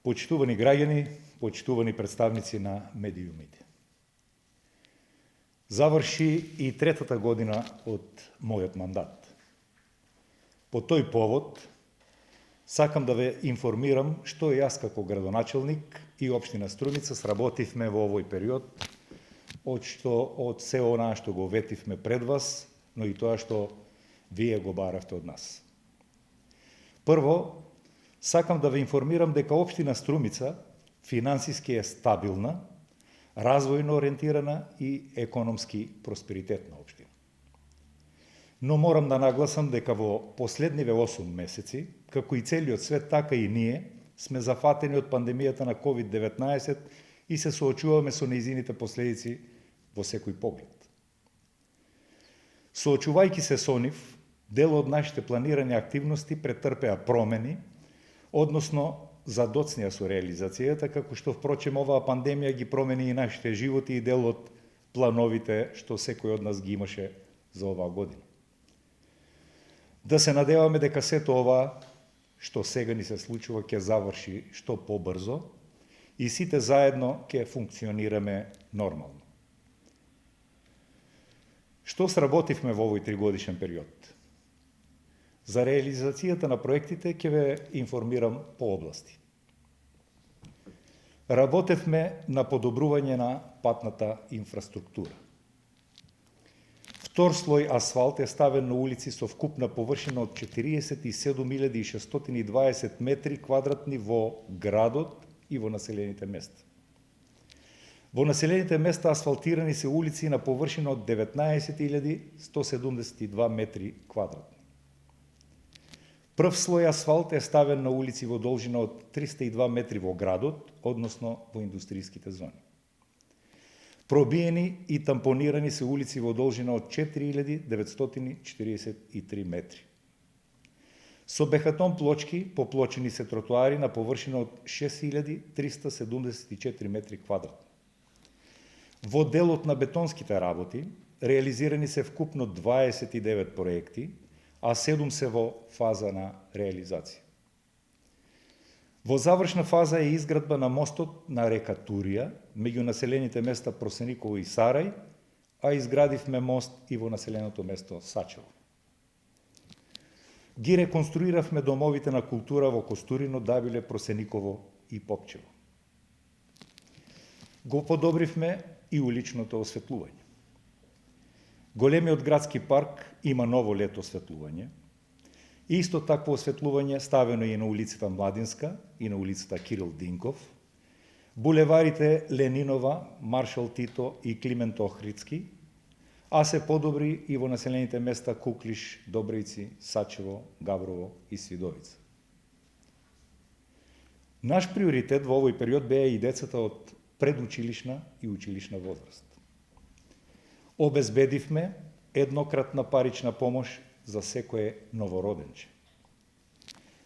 Почитувани граѓани, почитувани представници на медиумите. Заврши и третата година од мојот мандат. По тој повод, сакам да ве информирам што јас како градоначелник и општина Струмица сработивме во овој период, од се онаа што го ветивме пред вас, но и тоа што вие го баравте од нас. Прво, сакам да ве информирам дека општина Струмица финансиски е стабилна, развојно ориентирана и економски просперитетна општина. Но морам да нагласам дека во последниве 8 месеци, како и целиот свет, така и ние, сме зафатени од пандемијата на COVID-19 и се соочуваме со нејзините последици во секој поглед. Соочувајќи се со нив, дел од нашите планирани активности претрпеа промени, односно задоцнија со реализацијата, како што впрочем оваа пандемија ги промени и нашите животи и дел од плановите што секој од нас ги имаше за оваа година. Да се надеваме дека сето ова што сега ни се случува ќе заврши што побрзо и сите заедно ќе функционираме нормално. Што сработивме во овој тригодишен период? За реализацијата на проектите ќе ве информирам по области. Работевме на подобрување на патната инфраструктура. Втор слој асфалт е ставен на улици со вкупна површина од 47.620 метри квадратни во градот и во населените места. Во населените места асфалтирани се улици на површина од 19.172 метри квадратни. Прв слој асфалт е ставен на улици во должина од 302 метри во градот, односно во индустријските зони. Пробиени и тампонирани се улици во должина од 4943 метри. Со бехатон плочки поплочени се тротоари на површина од 6374 метри квадратни. Во делот на бетонските работи реализирани се вкупно 29 проекти, а 7 се во фаза на реализација. Во завршна фаза е изградба на мостот на река Турија, меѓу населените места Просениково и Сарај, а изградивме мост и во населеното место Сачево. Ги реконструиравме домовите на култура во Костурино, Давиле, Просениково и Попчево. Го подобривме и уличното осветлување. Големиот градски парк има ново лето осветлување. Исто такво осветлување ставено и на улицата Младинска и на улицата Кирил Динков, булеварите Ленинова, Маршал Тито и Климент Охридски, а се подобри и во населените места Куклиш, Добријци, Сачево, Габрово и Свидовица. Наш приоритет во овој период беа и децата од предучилишна и училишна возраст. Обезбедивме еднократна парична помош за секое новороденче.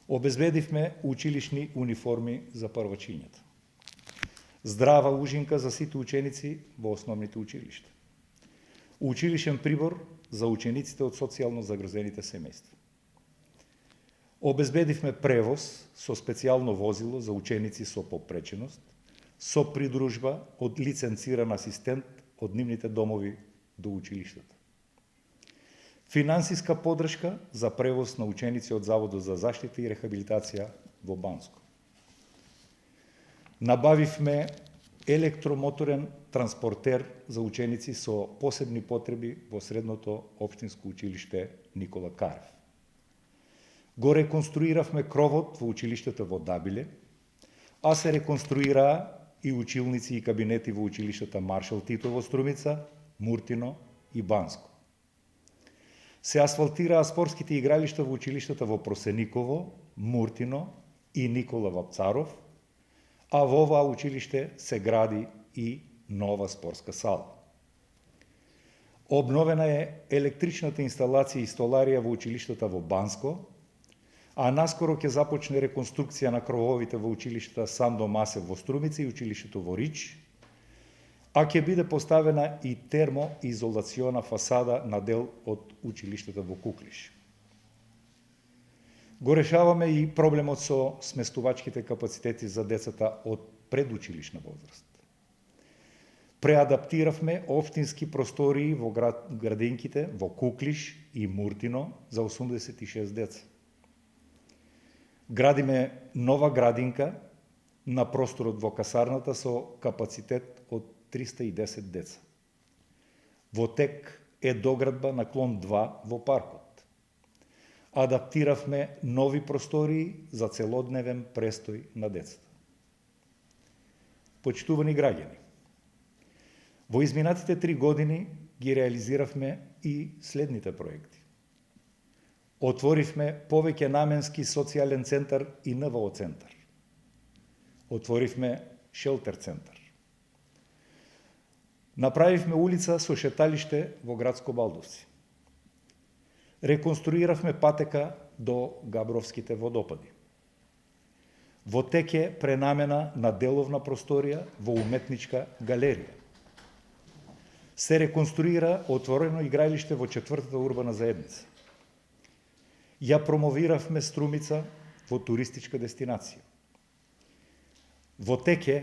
Обезбедивме училишни униформи за првачињата. Здрава ужинка за сите ученици во основните училишта. Училишен прибор за учениците од социјално загрозените семејства. Обезбедивме превоз со специјално возило за ученици со попреченост, со придружба од лиценциран асистент од нивните домови до училиштата. Финансиска поддршка за превоз на ученици од Заводот за заштита и рехабилитација во Банско. Набавивме електромоторен транспортер за ученици со посебни потреби во средното општинско училиште Никола Карев. Го реконструиравме кровот во училиштето во Дабиле, а се реконструираа и училници и кабинети во училиштата Маршал Тито во Струмица, Муртино и Банско. Се асфалтираа спортските игралишта во училиштата во Просениково, Муртино и Никола Вапцаров, а во оваа училиште се гради и нова спортска сала. Обновена е електричната инсталација и столарија во училиштата во Банско, а наскоро ќе започне реконструкција на крововите во училиштата Сандо Масев во Струмица и училиштето во Рич, а ќе биде поставена и термоизолациона фасада на дел од училиштето во Куклиш. Го решаваме и проблемот со сместувачките капацитети за децата од предучилишна возраст. Преадаптиравме општински простории во градинките во Куклиш и Муртино за 86 деца. Градиме нова градинка на просторот во касарната со капацитет од 310 деца. Во тек е доградба на клон 2 во паркот. Адаптиравме нови простории за целодневен престој на децата. Почитувани граѓани, во изминатите 3 години ги реализиравме и следните проекти. Отворивме повеќе наменски социјален центар и НВО центар. Отворивме шелтер центар. Направивме улица со шеталиште во градско Балдовци. Реконструиравме патека до Габровските водопади. Во тек е пренамена на деловна просторија во уметничка галерија. Се реконструира отворено игралиште во 4-та урбана заедница. Ја промовиравме Струмица во туристичка дестинација. Во тек е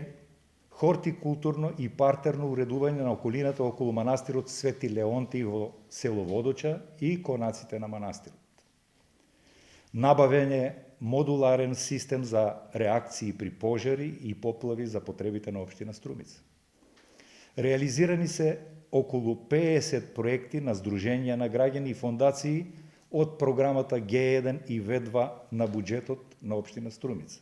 хортикултурно и партерно уредување на околината околу манастирот Свети Леонтий во село Водоча и конаците на манастирот. Набавење модуларен систем за реакции при пожари и поплави за потребите на општина Струмица. Реализирани се околу 50 проекти на здруженија на граѓани и фондации од програмата Г1 и В2 на буџетот на општина Струмица.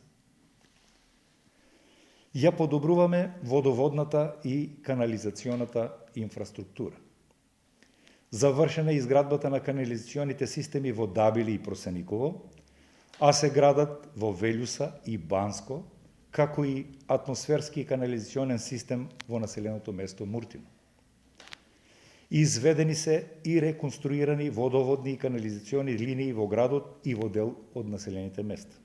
Ја подобруваме водоводната и канализационата инфраструктура. Завршена е изградбата на канализационите системи во Дабили и Просениково, а се градат во Велјуса и Банско, како и атмосферски канализационен систем во населеното место Муртино. Изведени се и реконструирани водоводни и канализациони линии во градот и во дел од населените места.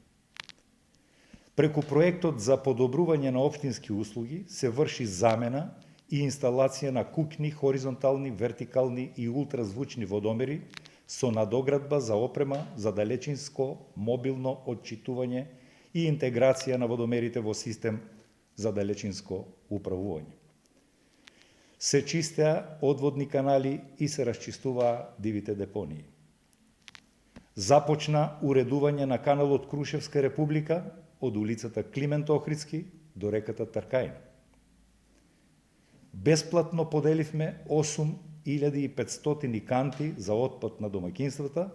Преку проектот за подобрување на општински услуги се врши замена и инсталација на куќни, хоризонтални, вертикални и ултразвучни водомери со надоградба за опрема за далечинско мобилно отчитување и интеграција на водомерите во систем за далечинско управување. Се чистеа одводни канали и се расчистуваа дивите депонии. Започна уредување на каналот Крушевска република од улицата Климент Охридски до реката Тркајна. Бесплатно поделивме 8500 канти за отпад на домаќинствата,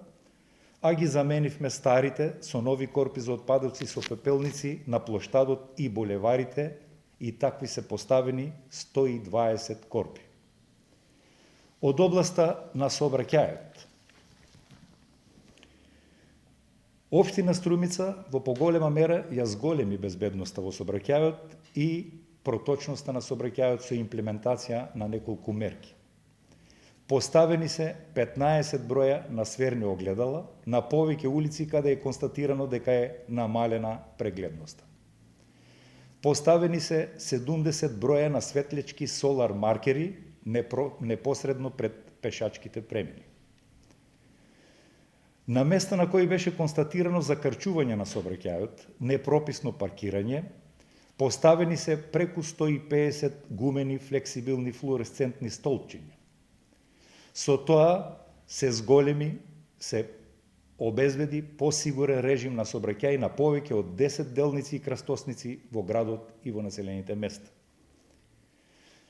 а ги заменивме старите со нови корпи за отпадоци со пепелници на плоштадот и булеварите и такви се поставени 120 корпи. Од областа на сообраќајот. Општина Струмица во поголема мера ја зголеми безбедноста во сообраќајот и проточноста на сообраќајот со имплементација на неколку мерки. Поставени се 15 броја на сверни огледала на повеќе улици каде е констатирано дека е намалена прегледноста. Поставени се 70 броја на светлечки солар маркери непосредно пред пешачките премини. На места на кои беше констатирано закрчување на сообраќајот, непрописно паркирање, поставени се преку 150 гумени флексибилни флуоресцентни столпчиња. Со тоа се зголеми, се обезбеди посигурен режим на сообраќај на повеќе од 10 делници и крстосници во градот и во населените места.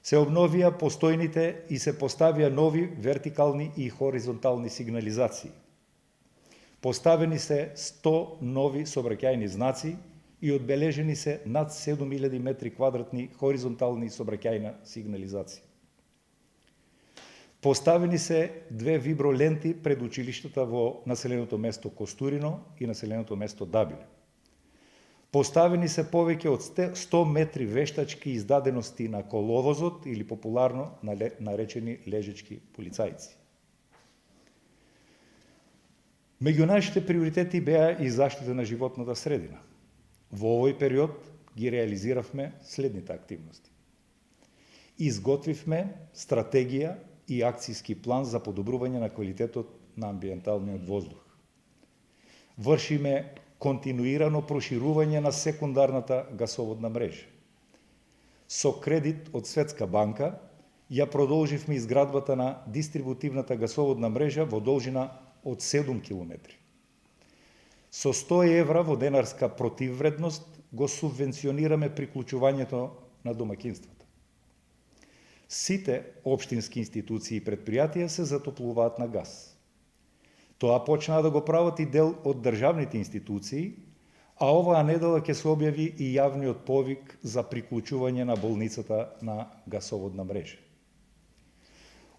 Се обновија постојните и се поставија нови вертикални и хоризонтални сигнализации. Поставени се 100 нови сообраќајни знаци и одбележени се над 7000 метри квадратни хоризонтални сообраќајна сигнализација. Поставени се 2 виброленти пред училиштата во населеното место Костурино и населеното место Дабиле. Поставени се повеќе од 100 метри вештачки издадености на коловозот или популарно наречени лежечки полицајци. Меѓу нашите приоритети беа и заштита на животната средина. Во овој период ги реализиравме следните активности. Изготвивме стратегија и акцијски план за подобрување на квалитетот на амбиенталниот воздух. Вршиме континуирано проширување на секундарната гасоводна мрежа. Со кредит од Светска банка ја продолживме изградбата на дистрибутивната гасоводна мрежа во должина од 7 километри. Со 100 евра во денарска противвредност го субвенционираме приклучувањето на домакинствата. Сите општински институции и предпријатија се затоплуваат на газ. Тоа почнаа да го прават и дел од државните институции, а оваа недела ќе се објави и јавниот повик за приклучување на болницата на гасоводна мрежа.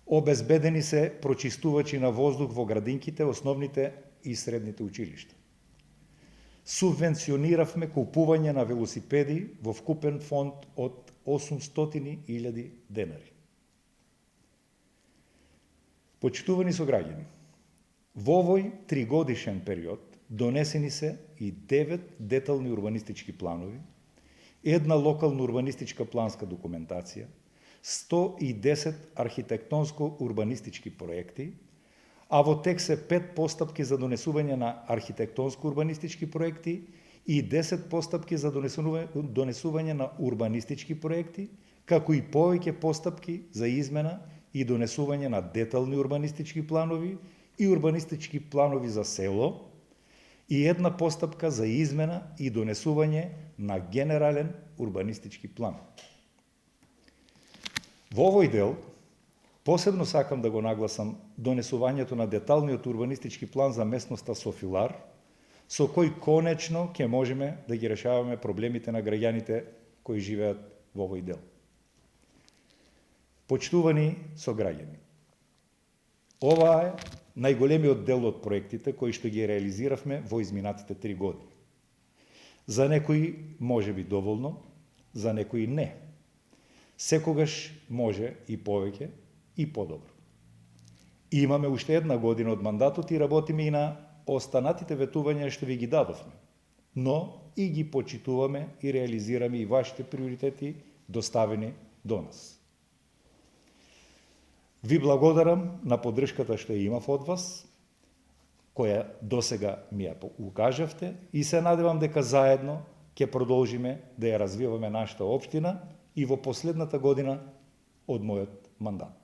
Обезбедени се прочистувачи на воздух во градинките, основните и средните училишта. Субвенциониравме купување на велосипеди во вкупен фонд од 800.000 денари. Почитувани сограѓани, во овој тригодишен период донесени се и 9 детални урбанистички планови, една локална урбанистичка планска документација, 110 архитектонско-урбанистички проекти, а во тек се 5 постапки за донесување на архитектонско-урбанистички проекти и 10 постапки за донесување на урбанистички проекти, како и повеќе постапки за измена и донесување на детални урбанистички планови и урбанистички планови за село, и една постапка за измена и донесување на генерален урбанистички план. Во овој дел, посебно сакам да го нагласам донесувањето на деталниот урбанистички план за местноста Софилар, со кој конечно ќе можеме да ги решаваме проблемите на граѓаните кои живеат во овој дел. Почитувани сограѓани, ова е најголемиот дел од проектите кои што ги реализиравме во изминатите 3 години. За некои може би доволно, за некои не. Секогаш може и повеќе и подобро. Имаме уште една година од мандатот и работиме и на останатите ветувања што ви ги дадовме, но и ги почитуваме и реализираме и вашите приоритети доставени до нас. Ви благодарам на поддршката што ја имав од вас, која досега ми ја укажавте, и се надевам дека заедно ќе продолжиме да ја развиваме нашата општина и во последната година од мојот мандат.